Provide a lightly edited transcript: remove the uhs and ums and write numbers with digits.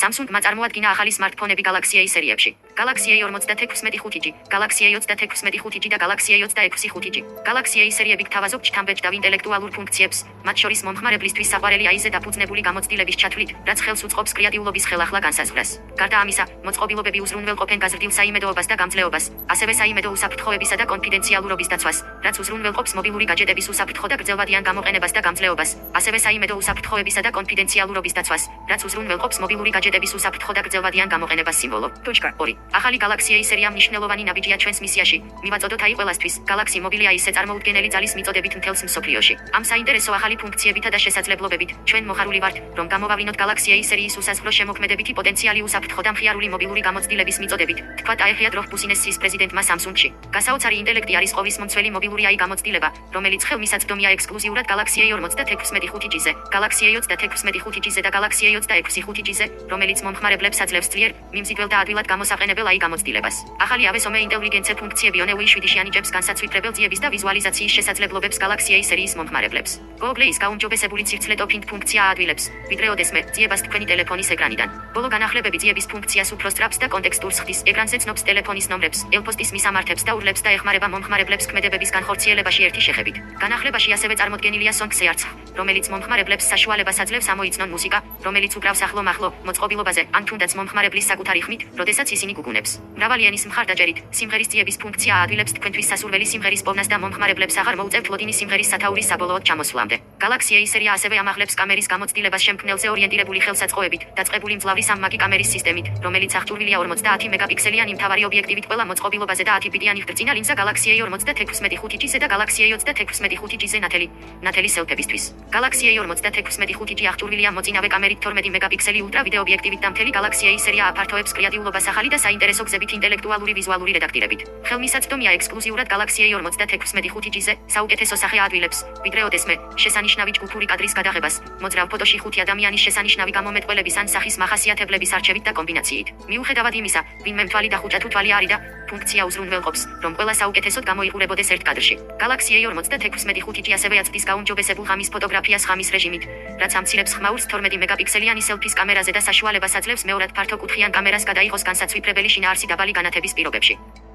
Samsung-მა წარმოადგინა ახალი smartphone-ები Galaxy A სერიებში. Galaxy A56 5G, Galaxy A25 5G და Galaxy A26 5G. Galaxy A სერიები გთავაზობთ ჩქამბეჭ და ინტელექტუალურ ფუნქციებს, მათ შორის მომხმარებლისთვის საყვარელი AI-ზე დაფუძნებული გამოცდილების ჩათვლით, რაც ხელს უწყობს კრეატიულობის ხელახლა განსაზღვრას. გარდა ამისა, მოწყობილობები უზრუნველყოფენ გაზრდილ საიმედოობას და გამძლეობას, ასევე საიმედო უსაფრთხოებისა და კონფიდენციალურობის დაცვას, რაც უზრუნველყოფს მობილური გაჯეტების უსაფრთხო და გრძელვადიან გამოყენებას და გამძლეობას, ასევე საიმედო უსაფრთხოებისა და კონფიდენციალურობის დაცვას, რაც უზრუნველყოფს მობილური გაჯეტების უსაფრთხო და გრძელვადიან გამოყენებას სიმბოლო. 2. ახალი Galaxy A სერია მნიშვნელოვანი ნაბიჯია ჩვენს მისიაში. მივაწოდოთ AI ყველასთვის. Galaxy Mobile AI-ზე წარმოუდგენელი ძალის მიწოდებით მთელს მსოფლიოში. ამ საინტერესო ახალი ფუნქციებითა და შესაძლებლობებით, ჩვენ მოხარული ვართ, რომ გამოვავლინოთ Galaxy A სერიის უსაზღვრო შემოქმედებითი პოტენციალი უსაფრთხო და მხიარული მობილური გამოცდილების მიწოდებით. თქვა აიხია დროხ ბუსინესის პრეზიდენტმა Samsung-ში. გასაოცარი ინტელექტი არის ყოვისმომცველი მობილური AI გამოცდილება, რომელიც ხელმისაწვდომია ექსკლუზიურად Galaxy A56 5G-ზე, Galaxy A26 5G-ზე და Galaxy A26 5G-ზე, რომელიც მომხმარებლებს აძლევს ძლიერ, მიმზიდველ და ადვილად გამოსაყენებელ AI გამოცდილებას. ახალი AWS ინტელიგენცე ფუნქციები ONE 7-ში ანიჭებს განსაცვიფრებელ ძიების და ვიზუალიზაციის შესაძლებლობებს Galaxy A სერიის მომხმარებლებს. Google-ის გაუმჯობესებული ციფრ ტოპინგ ფუნქცია აადვილებს, ვიდრე ოდესმე ძიებას თქვენი ტელეფონის ეკრანიდან. ბოლო განახლებები ძიების ფუნქციას უფრო სწრაფს და კონტექსტურს ხდის, ეკრანზე ცნობს ტელეფონის ნომრებს, ელპოსტის მისამართებს და ურლებს და ეხმარება მომხმარებლებს ქმედებების განხორციელებაში ერთი შეხედვით. განახლებაში ასევე წარმოდგენილია Songs Search, რომელიც მომხმარებლებს საშუალებას აძლევს ამოიცნონ მუსიკა, რომელიც უკრავს ახლო-მახლო, მოწყობილობაზე, ან თუნდაც მომხმარებლის საკუთარი ხმით, როდესაც ისინი გუგუნებს. მრავალი ენის მხარდაჭერით, სიმღერის ძიების ფუნქცია აადვილებს თქვენთვის სასურველი სიმღერის პოვნას და მომხმარებლებს აღარ მოუწევთ ლოდინი სიმღერის სათაურის საბოლოოდ ჩამოსვლამდე. Galaxy A სერია ასევე ამაღლებს კამერის გამოცდილებას შემქმნელზე ორიენტირებული ხელსაწყოებით, დაწყებული მძლავრი სამმაგი კამერის სისტემით, რომელიც აღჭურვილია 50 მეგაპიქსელიანი მთავარი ობიექტივით ყველა მოწყობილობაზე და 10 ბიტიანი ღრწინა ლინზა Galaxy A56 5G-ზე და Galaxy A26 5G-ზე ნათელი სელფებისთვის. Galaxy A56 5G აღჭურვილია მოწინავე კამერით 12 მეგაპიქსელი ულტრა ვიდეო ობიექტივით და მთელი Galaxy A სერია აფართოებს კრეატიულობას ახალი და საინტერესო გზებით ინტელექტუალური ვიზუალური რედაქტირებით. ხელმისაწვდომია ექსკლუზიურად Galaxy A26 5G-ზე, საუკეთესო სახე აადვილებს, ვიდრე ოდესმე, შესანიშნავი ჯგუფური კადრის გადაღებას, მოძრავ ფოტოში 5 ადამიანის შესანიშნავი გამომეტყველების ან სახის მახასიათებლების არჩევით და კომბინაციით. მიუხედავად იმისა, ვინმე მთვალი დახუჭა თუ თვალი არიდა, ფუნქცია უზრუნველყოფს, რომ ყველა საუკეთესოდ გამოიყურებოდეს ერთ კადრში. Galaxy A26 5G ასევე აწვდის გაუმჯობესებულ ღამის ფოტოგრაფიას ღამის რეჟიმით, რაც ამცირებს ხმაურს 12 მეგაპიქსელიანი სელფის კამერაზე და საშუალებას აძლევს მეორად ფართო კუთხიან კამერას გადაიღოს განსაცვიფრებელი შინაარსი დაბალი განათების პირობებში.